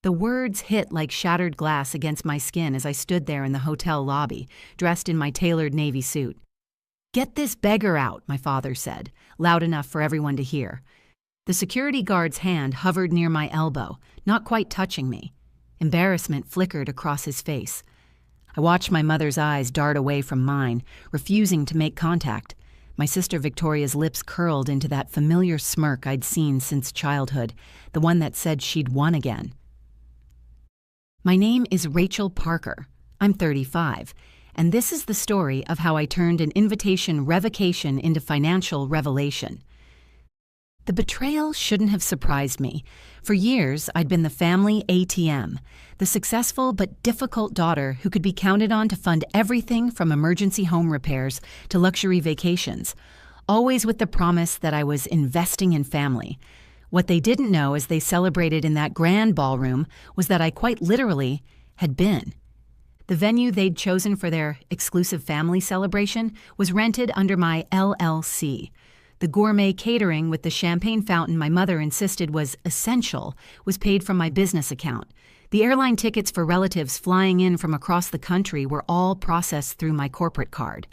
The words hit like shattered glass against my skin as I stood there in the hotel lobby, dressed in my tailored navy suit. "Get this beggar out," my father said, loud enough for everyone to hear. The security guard's hand hovered near my elbow, not quite touching me. Embarrassment flickered across his face. I watched my mother's eyes dart away from mine, refusing to make contact. My sister Victoria's lips curled into that familiar smirk I'd seen since childhood, the one that said she'd won again. My name is Rachel Parker. I'm 35, and this is the story of how I turned an invitation revocation into financial revelation. The betrayal shouldn't have surprised me. For years, I'd been the family ATM, the successful but difficult daughter who could be counted on to fund everything from emergency home repairs to luxury vacations, always with the promise that I was investing in family. What they didn't know as they celebrated in that grand ballroom was that I quite literally had been. The venue they'd chosen for their exclusive family celebration was rented under my LLC. The gourmet catering with the champagne fountain my mother insisted was essential was paid from my business account. The airline tickets for relatives flying in from across the country were all processed through my corporate card.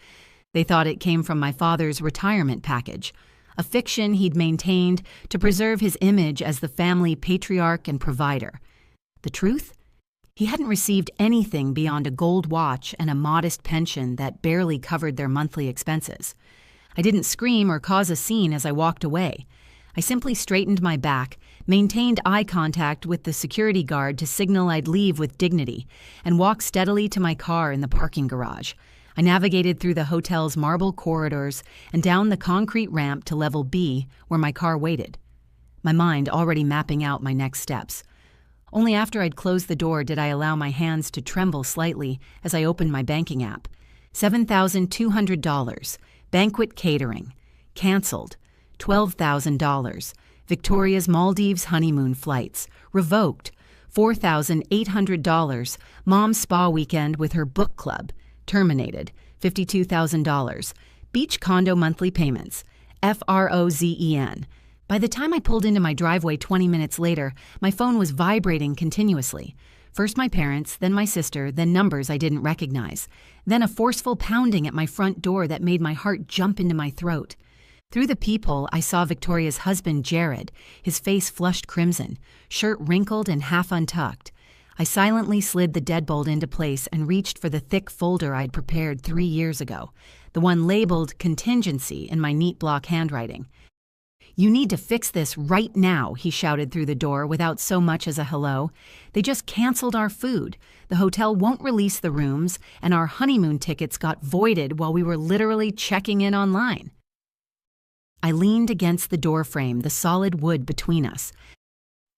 They thought it came from my father's retirement package, a fiction he'd maintained to preserve his image as the family patriarch and provider. The truth? He hadn't received anything beyond a gold watch and a modest pension that barely covered their monthly expenses. I didn't scream or cause a scene as I walked away. I simply straightened my back, maintained eye contact with the security guard to signal I'd leave with dignity, and walked steadily to my car in the parking garage. I navigated through the hotel's marble corridors and down the concrete ramp to level B, where my car waited, my mind already mapping out my next steps. Only after I'd closed the door did I allow my hands to tremble slightly as I opened my banking app. $7,200. Banquet catering. Canceled. $12,000. Victoria's Maldives honeymoon flights. Revoked. $4,800. Mom's spa weekend with her book club. Terminated. $52,000. Beach condo monthly payments. FROZEN. By the time I pulled into my driveway 20 minutes later, my phone was vibrating continuously. First my parents, then my sister, then numbers I didn't recognize. Then a forceful pounding at my front door that made my heart jump into my throat. Through the peephole, I saw Victoria's husband, Jared, his face flushed crimson, shirt wrinkled and half untucked. I silently slid the deadbolt into place and reached for the thick folder I'd prepared 3 years ago, the one labeled contingency in my neat block handwriting. "You need to fix this right now," he shouted through the door without so much as a hello. "They just canceled our food. The hotel won't release the rooms, and our honeymoon tickets got voided while we were literally checking in online." I leaned against the doorframe, the solid wood between us.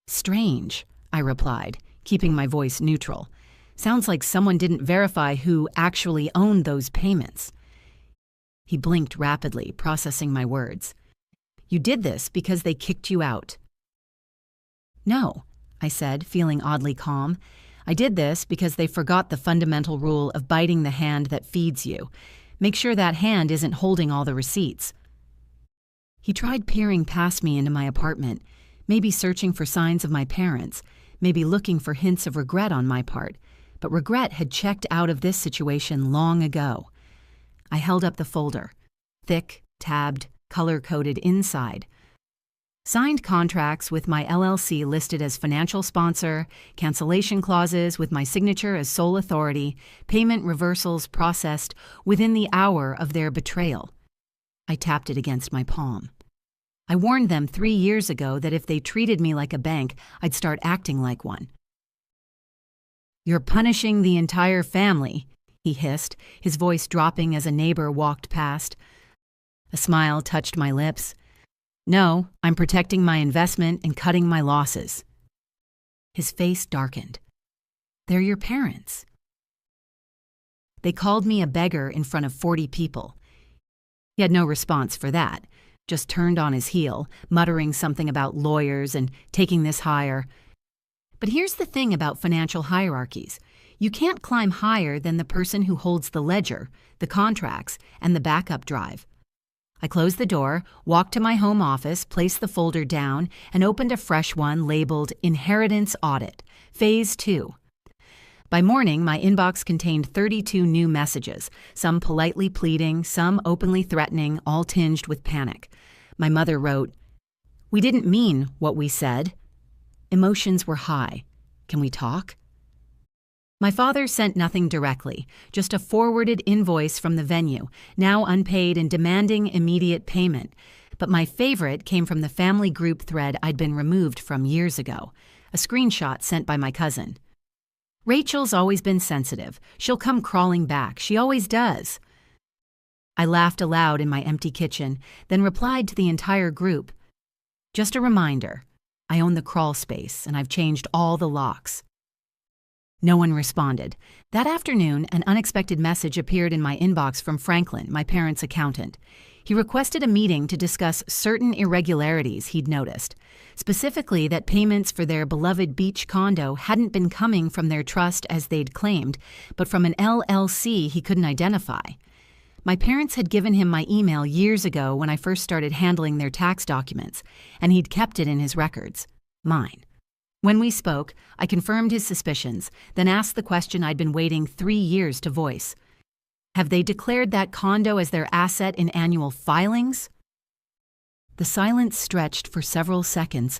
"Strange," I replied, keeping my voice neutral. "Sounds like someone didn't verify who actually owned those payments." He blinked rapidly, processing my words. "You did this because they kicked you out." "No," I said, feeling oddly calm. "I did this because they forgot the fundamental rule of biting the hand that feeds you. Make sure that hand isn't holding all the receipts." He tried peering past me into my apartment, maybe searching for signs of my parents, maybe looking for hints of regret on my part, but regret had checked out of this situation long ago. I held up the folder, thick, tabbed, color-coded inside. Signed contracts with my LLC listed as financial sponsor, cancellation clauses with my signature as sole authority, payment reversals processed within the hour of their betrayal. I tapped it against my palm. I warned them 3 years ago that if they treated me like a bank, I'd start acting like one. "You're punishing the entire family," he hissed, his voice dropping as a neighbor walked past. A smile touched my lips. "No, I'm protecting my investment and cutting my losses." His face darkened. "They're your parents." They called me a beggar in front of 40 people. He had no response for that, just turned on his heel, muttering something about lawyers and taking this higher. But here's the thing about financial hierarchies. You can't climb higher than the person who holds the ledger, the contracts, and the backup drive. I closed the door, walked to my home office, placed the folder down, and opened a fresh one labeled Inheritance Audit, Phase 2. By morning, my inbox contained 32 new messages, some politely pleading, some openly threatening, all tinged with panic. My mother wrote, "We didn't mean what we said. Emotions were high. Can we talk?" My father sent nothing directly, just a forwarded invoice from the venue, now unpaid and demanding immediate payment. But my favorite came from the family group thread I'd been removed from years ago, a screenshot sent by my cousin. "Rachel's always been sensitive. She'll come crawling back. She always does." I laughed aloud in my empty kitchen, then replied to the entire group. "Just a reminder, I own the crawl space and I've changed all the locks." No one responded. That afternoon, an unexpected message appeared in my inbox from Franklin, my parents' accountant. He requested a meeting to discuss certain irregularities he'd noticed, specifically that payments for their beloved beach condo hadn't been coming from their trust as they'd claimed, but from an LLC he couldn't identify. My parents had given him my email years ago when I first started handling their tax documents, and he'd kept it in his records. Mine. When we spoke, I confirmed his suspicions, then asked the question I'd been waiting 3 years to voice. Have they declared that condo as their asset in annual filings? The silence stretched for several seconds.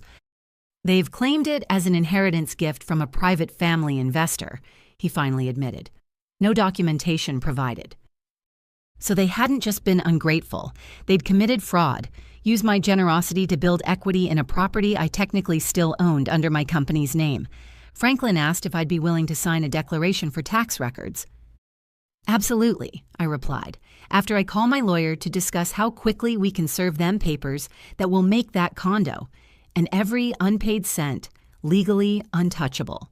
They've claimed it as an inheritance gift from a private family investor, he finally admitted. No documentation provided. So they hadn't just been ungrateful. They'd committed fraud, used my generosity to build equity in a property I technically still owned under my company's name. Franklin asked if I'd be willing to sign a declaration for tax records. "Absolutely," I replied, after I call my lawyer to discuss how quickly we can serve them papers that will make that condo, and every unpaid cent, legally untouchable.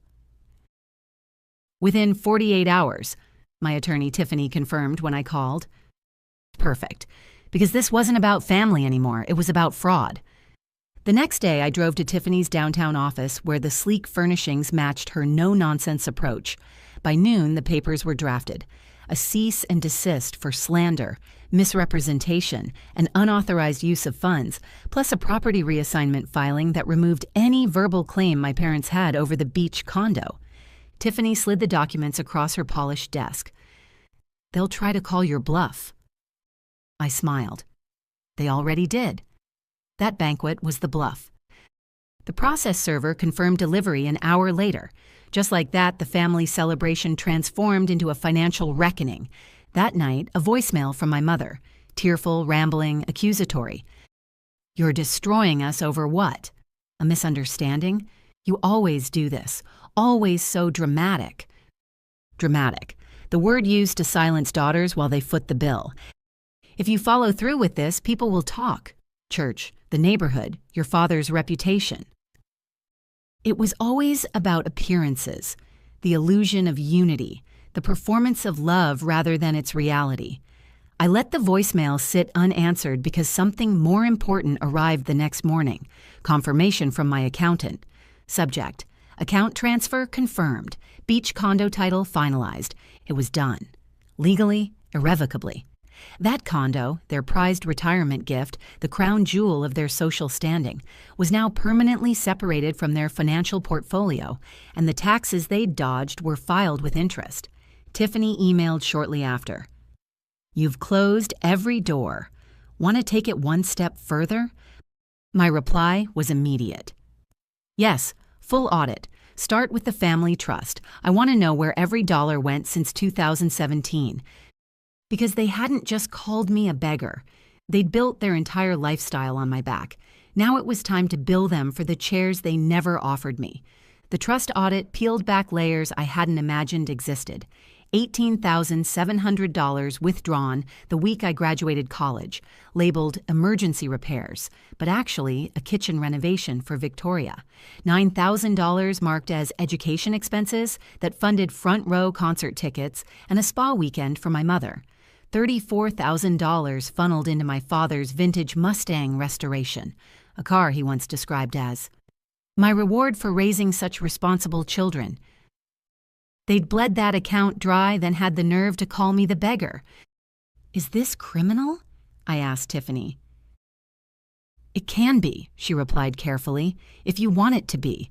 Within 48 hours, my attorney Tiffany confirmed when I called. Perfect, because this wasn't about family anymore, it was about fraud. The next day, I drove to Tiffany's downtown office where the sleek furnishings matched her no-nonsense approach. By noon, the papers were drafted. A cease and desist for slander, misrepresentation, and unauthorized use of funds, plus a property reassignment filing that removed any verbal claim my parents had over the beach condo. Tiffany slid the documents across her polished desk. "They'll try to call your bluff." I smiled. They already did. That banquet was the bluff. The process server confirmed delivery an hour later. Just like that, the family celebration transformed into a financial reckoning. That night, a voicemail from my mother, tearful, rambling, accusatory. "You're destroying us over what? A misunderstanding? You always do this. Always so dramatic." Dramatic. The word used to silence daughters while they foot the bill. If you follow through with this, people will talk. Church, the neighborhood, your father's reputation. It was always about appearances, the illusion of unity, the performance of love rather than its reality. I let the voicemail sit unanswered because something more important arrived the next morning, confirmation from my accountant. Subject: account transfer confirmed, beach condo title finalized. It was done. Legally, irrevocably. That condo, their prized retirement gift, the crown jewel of their social standing, was now permanently separated from their financial portfolio, and the taxes they'd dodged were filed with interest. Tiffany emailed shortly after. "You've closed every door. Want to take it one step further?" My reply was immediate. "Yes, full audit. Start with the family trust. I want to know where every dollar went since 2017. Because they hadn't just called me a beggar. They'd built their entire lifestyle on my back. Now it was time to bill them for the chairs they never offered me. The trust audit peeled back layers I hadn't imagined existed. $18,700 withdrawn the week I graduated college, labeled emergency repairs, but actually a kitchen renovation for Victoria. $9,000 marked as education expenses that funded front row concert tickets and a spa weekend for my mother. $34,000 funneled into my father's vintage Mustang restoration, a car he once described as my reward for raising such responsible children. They'd bled that account dry, then had the nerve to call me the beggar. Is this criminal? I asked Tiffany. "It can be," she replied carefully, "if you want it to be."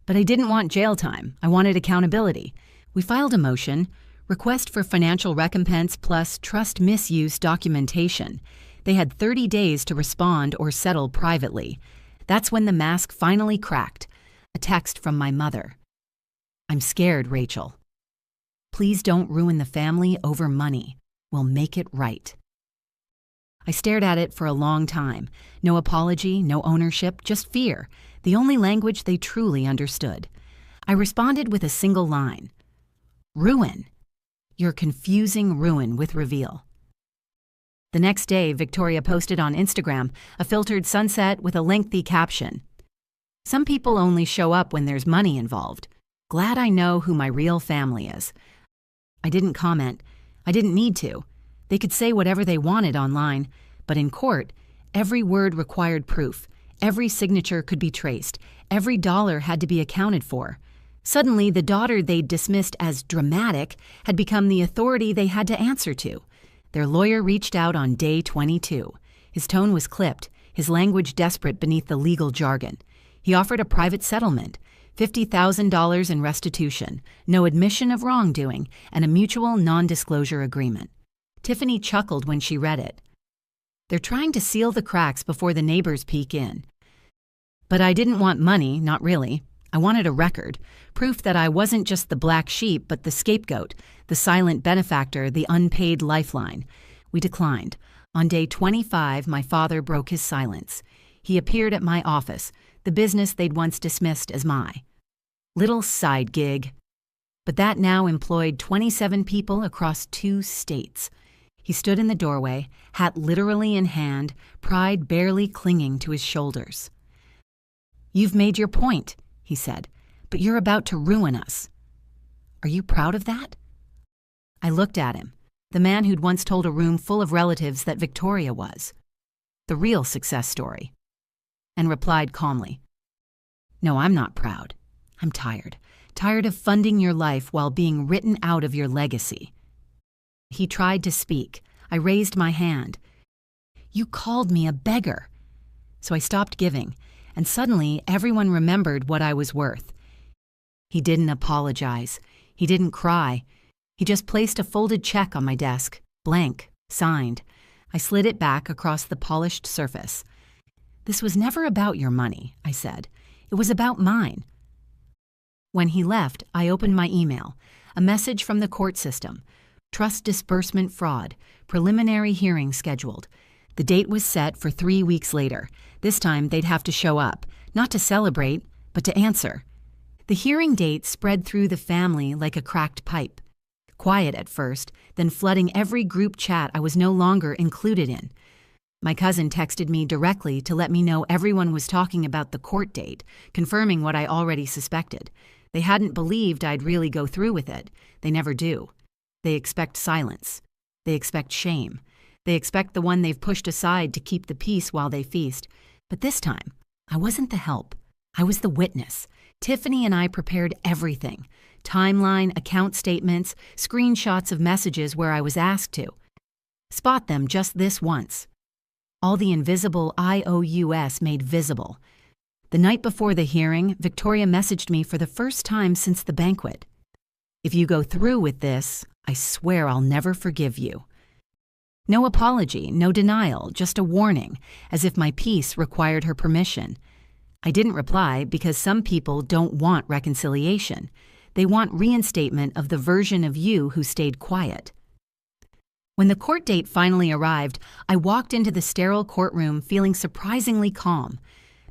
But I didn't want jail time. I wanted accountability. We filed a motion, request for financial recompense plus trust misuse documentation. They had 30 days to respond or settle privately. That's when the mask finally cracked. A text from my mother. "I'm scared, Rachel. Please don't ruin the family over money. We'll make it right." I stared at it for a long time. No apology, no ownership, just fear. The only language they truly understood. I responded with a single line. "Ruin. You're confusing ruin with reveal." The next day, Victoria posted on Instagram a filtered sunset with a lengthy caption. "Some people only show up when there's money involved. Glad I know who my real family is." I didn't comment. I didn't need to. They could say whatever they wanted online, but in court, every word required proof. Every signature could be traced. Every dollar had to be accounted for. Suddenly, the daughter they'd dismissed as dramatic had become the authority they had to answer to. Their lawyer reached out on day 22. His tone was clipped, his language desperate beneath the legal jargon. He offered a private settlement, $50,000 in restitution, no admission of wrongdoing, and a mutual non-disclosure agreement. Tiffany chuckled when she read it. They're trying to seal the cracks before the neighbors peek in. But I didn't want money, not really. I wanted a record, proof that I wasn't just the black sheep, but the scapegoat, the silent benefactor, the unpaid lifeline. We declined. On day 25, my father broke his silence. He appeared at my office, the business they'd once dismissed as my little side gig. But that now employed 27 people across 2 states. He stood in the doorway, hat literally in hand, pride barely clinging to his shoulders. "You've made your point," he said, "but you're about to ruin us. Are you proud of that?" I looked at him, the man who'd once told a room full of relatives that Victoria was the real success story, and replied calmly, "No, I'm not proud. I'm tired. Tired of funding your life while being written out of your legacy." He tried to speak. I raised my hand. "You called me a beggar." So I stopped giving, and suddenly everyone remembered what I was worth. He didn't apologize. He didn't cry. He just placed a folded check on my desk, blank, signed. I slid it back across the polished surface. "This was never about your money," I said. "It was about mine." When he left, I opened my email, a message from the court system. Trust disbursement fraud, preliminary hearing scheduled. The date was set for 3 weeks later. This time they'd have to show up, not to celebrate, but to answer. The hearing date spread through the family like a cracked pipe. Quiet at first, then flooding every group chat I was no longer included in. My cousin texted me directly to let me know everyone was talking about the court date, confirming what I already suspected. They hadn't believed I'd really go through with it. They never do. They expect silence. They expect shame. They expect the one they've pushed aside to keep the peace while they feast. But this time, I wasn't the help. I was the witness. Tiffany and I prepared everything. Timeline, account statements, screenshots of messages where I was asked to. Spot them just this once. All the invisible IOUs made visible. The night before the hearing, Victoria messaged me for the first time since the banquet. "If you go through with this, I swear I'll never forgive you." No apology, no denial, just a warning, as if my peace required her permission. I didn't reply because some people don't want reconciliation. They want reinstatement of the version of you who stayed quiet. When the court date finally arrived, I walked into the sterile courtroom feeling surprisingly calm.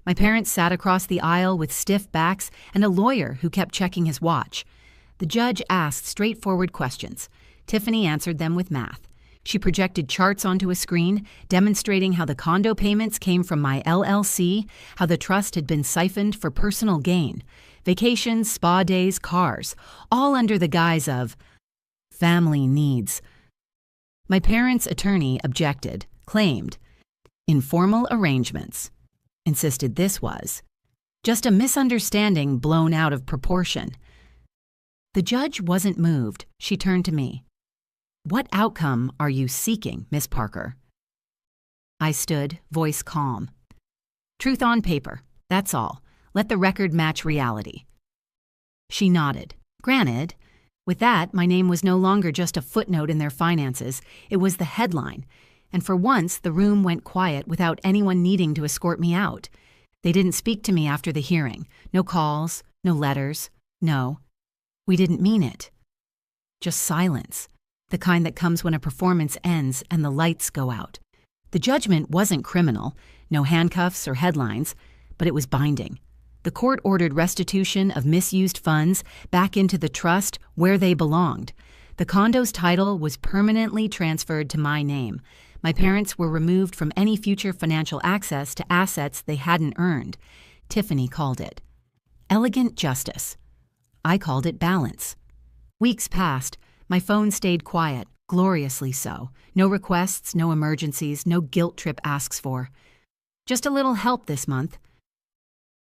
My parents sat across the aisle with stiff backs and a lawyer who kept checking his watch. The judge asked straightforward questions. Tiffany answered them with math. She projected charts onto a screen, demonstrating how the condo payments came from my LLC, how the trust had been siphoned for personal gain. Vacations, spa days, cars, all under the guise of family needs. My parents' attorney objected, claimed informal arrangements, insisted this was just a misunderstanding blown out of proportion. The judge wasn't moved. She turned to me. "What outcome are you seeking, Miss Parker?" I stood, voice calm. Truth on paper, that's all. Let the record match reality. She nodded. Granted. With that, my name was no longer just a footnote in their finances, it was the headline. And for once, the room went quiet without anyone needing to escort me out. They didn't speak to me after the hearing. No calls, no letters, no. We didn't mean it. Just silence, the kind that comes when a performance ends and the lights go out. The judgment wasn't criminal, no handcuffs or headlines, but it was binding. The court ordered restitution of misused funds back into the trust where they belonged. The condo's title was permanently transferred to my name. My parents were removed from any future financial access to assets they hadn't earned. Tiffany called it elegant justice. I called it balance. Weeks passed. My phone stayed quiet, gloriously so. No requests, no emergencies, no guilt trip asks for. Just a little help this month.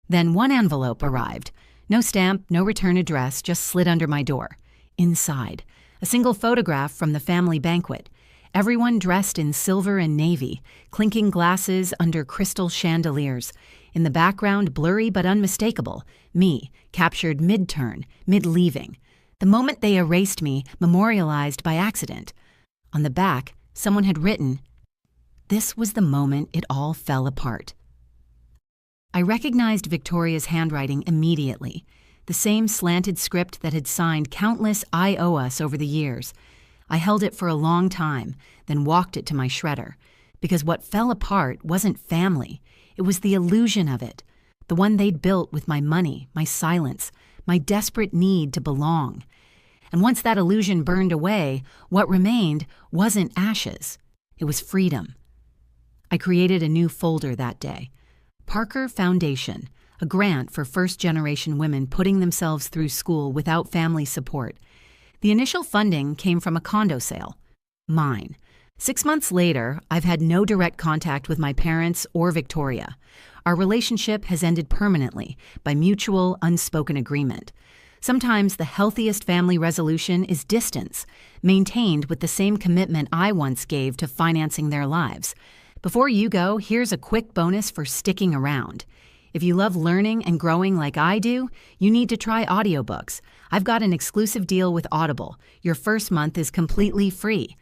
Then one envelope arrived. No stamp, no return address, just slid under my door. Inside, a single photograph from the family banquet. Everyone dressed in silver and navy, clinking glasses under crystal chandeliers. In the background, blurry but unmistakable, me, captured mid-turn, mid-leaving. The moment they erased me, memorialized by accident. On the back, someone had written, "This was the moment it all fell apart." I recognized Victoria's handwriting immediately, the same slanted script that had signed countless "I owe us" over the years. I held it for a long time, then walked it to my shredder, because what fell apart wasn't family. It was the illusion of it, the one they'd built with my money, my silence, my desperate need to belong. And once that illusion burned away, what remained wasn't ashes. It was freedom. I created a new folder that day. Parker Foundation, a grant for first-generation women putting themselves through school without family support. The initial funding came from a condo sale. Mine. 6 months later, I've had no direct contact with my parents or Victoria. Our relationship has ended permanently by mutual, unspoken agreement. Sometimes the healthiest family resolution is distance, maintained with the same commitment I once gave to financing their lives. Before you go, here's a quick bonus for sticking around. If you love learning and growing like I do, you need to try audiobooks. I've got an exclusive deal with Audible. Your first month is completely free.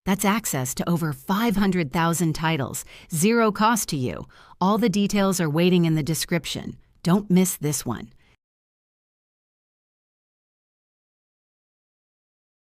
That's access to over 500,000 titles, zero cost to you. All the details are waiting in the description. Don't miss this one.